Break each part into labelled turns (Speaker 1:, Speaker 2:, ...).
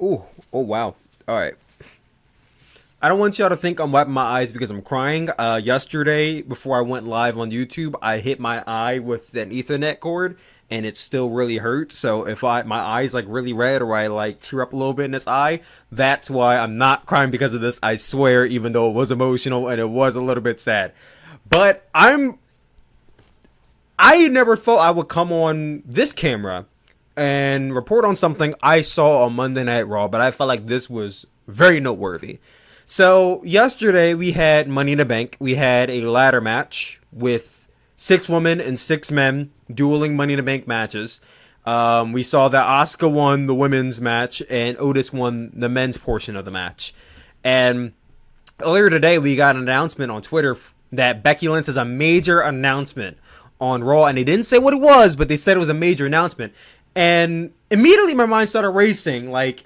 Speaker 1: Oh, oh wow. All right. I don't want y'all to think I'm wiping my eyes because I'm crying. Yesterday, before I went live on YouTube, I hit my eye with an Ethernet cord, and it still really hurts. So if my eye's like really red or I like tear up a little bit in this eye, that's why I'm not crying because of this. I swear, even though it was emotional and it was a little bit sad, but I never thought I would come on this camera and report on something I saw on Monday Night Raw, but I felt like this was very noteworthy. So yesterday we had Money in the Bank. We had a ladder match with 6 women and 6 men dueling Money in the Bank matches. We saw that Asuka won the women's match and Otis won the men's portion of the match. And earlier today we got an announcement on Twitter that Becky Lynch has a major announcement on Raw, and they didn't say what it was, but they said it was a major announcement. And immediately my mind started racing, like,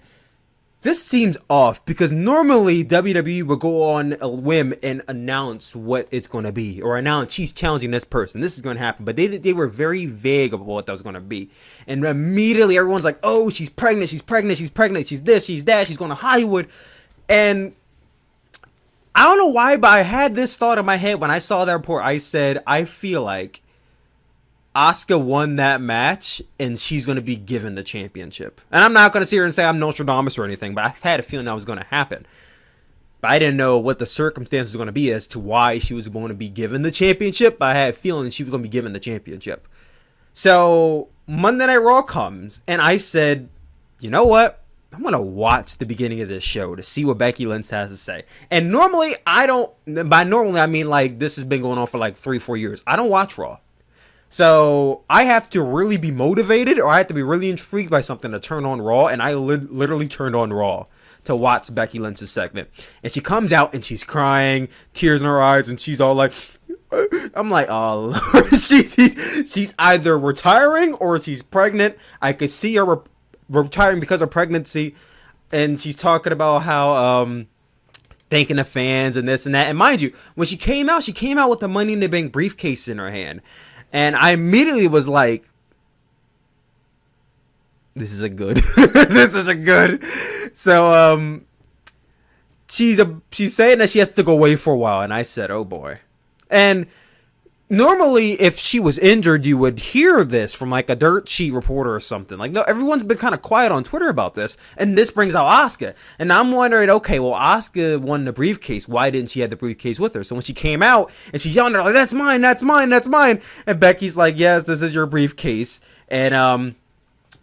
Speaker 1: this seems off, because normally WWE would go on a whim and announce what it's going to be, or announce she's challenging this person, this is going to happen, but they were very vague about what that was going to be. And immediately everyone's like, oh, she's pregnant, she's pregnant, she's pregnant, she's this, she's that, she's going to Hollywood. And I don't know why, but I had this thought in my head when I saw that report. I said, I feel like Asuka won that match, and she's going to be given the championship. And I'm not going to sit here and say I'm Nostradamus or anything, but I had a feeling that was going to happen. But I didn't know what the circumstances were going to be as to why she was going to be given the championship. But I had a feeling she was going to be given the championship. So Monday Night Raw comes, and I said, you know what? I'm going to watch the beginning of this show to see what Becky Lynch has to say. And normally, I don't, by normally, I mean like this has been going on for like 3-4 years. I don't watch Raw. So I have to really be motivated, or I have to be really intrigued by something to turn on Raw. And I literally turned on Raw to watch Becky Lynch's segment. And she comes out and she's crying, tears in her eyes, and she's all like, I'm like, oh, Lord. she's either retiring or she's pregnant. I could see her retiring because of pregnancy. And she's talking about how, thanking the fans and this and that. And mind you, when she came out with the Money in the Bank briefcase in her hand. And I immediately was like, this is a good. This is a good. So she's saying that she has to go away for a while, and I said, oh boy. And normally if she was injured, you would hear this from like a dirt sheet reporter or something. Like, no, everyone's been kind of quiet on Twitter about this, and this brings out Asuka. And I'm wondering, okay, well, Asuka won the briefcase. Why didn't she have the briefcase with her? So when she came out and she's yelling at her like, that's mine, that's mine, that's mine. And Becky's like, yes, this is your briefcase. And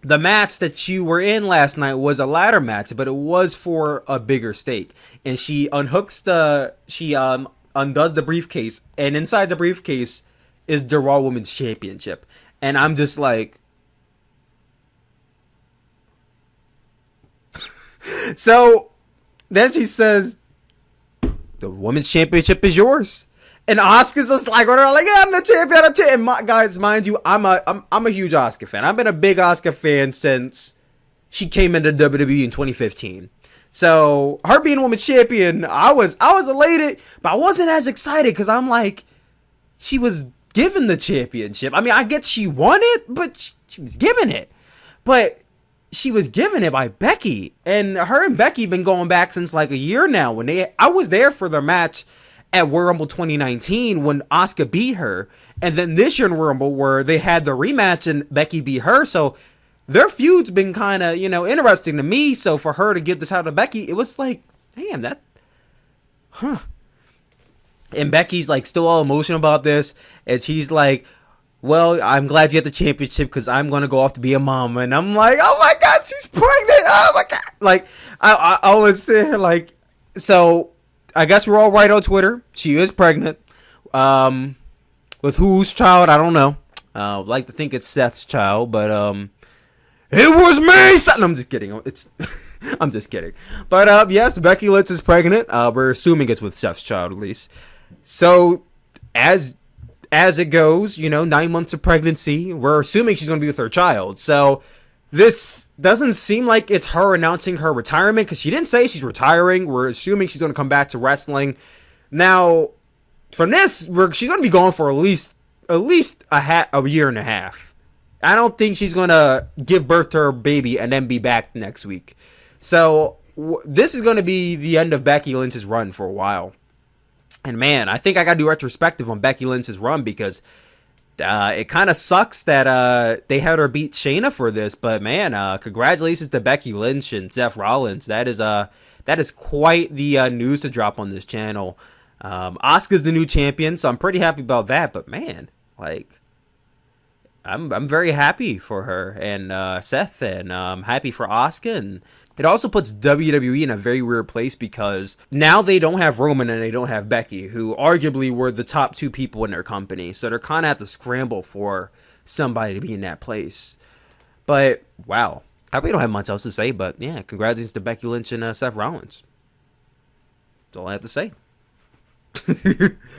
Speaker 1: the match that you were in last night was a ladder match, but it was for a bigger stake. And she undoes the briefcase, and inside the briefcase is the Raw Women's Championship. And I'm just like, so then she says, the Women's Championship is yours. And Asuka's just like, yeah, I'm the champion. And guys, mind you, I'm a huge Asuka fan. I've been a big Asuka fan since she came into WWE in 2015. So her being women's champion, I was elated, but I wasn't as excited because I'm like, she was given the championship. I mean, I get she won it, but she was given it. But she was given it by Becky, and her and Becky been going back since like a year now. I was there for their match at Royal Rumble 2019 when Asuka beat her, and then this year in Royal Rumble where they had the rematch and Becky beat her. So their feud's been kind of, interesting to me. So for her to give this out to Becky, it was like, damn, And Becky's like still all emotional about this, and she's like, well, I'm glad you had the championship because I'm going to go off to be a mom. And I'm like, oh my God, she's pregnant. Oh my God. Like, I was sitting here like, so I guess we're all right on Twitter. She is pregnant. With whose child, I don't know. I'd like to think it's Seth's child, but it was me. Son. I'm just kidding. I'm just kidding. But yes, Becky Lynch is pregnant. We're assuming it's with Seth's child at least. So as it goes, 9 months of pregnancy, we're assuming she's going to be with her child. So this doesn't seem like it's her announcing her retirement because she didn't say she's retiring. We're assuming she's going to come back to wrestling. Now, from this, she's going to be gone for at least a year and a half. I don't think she's going to give birth to her baby and then be back next week. So this is going to be the end of Becky Lynch's run for a while. And man, I think I got to do retrospective on Becky Lynch's run because it kind of sucks that they had her beat Shayna for this. But man, congratulations to Becky Lynch and Seth Rollins. That is quite the news to drop on this channel. Asuka's the new champion, so I'm pretty happy about that. But man, like, I'm very happy for her and Seth, and I'm happy for Asuka. And it also puts WWE in a very weird place because now they don't have Roman and they don't have Becky, who arguably were the top two people in their company. So they're kind of at the scramble for somebody to be in that place. But wow, I really don't have much else to say. But yeah, congratulations to Becky Lynch and Seth Rollins. That's all I have to say.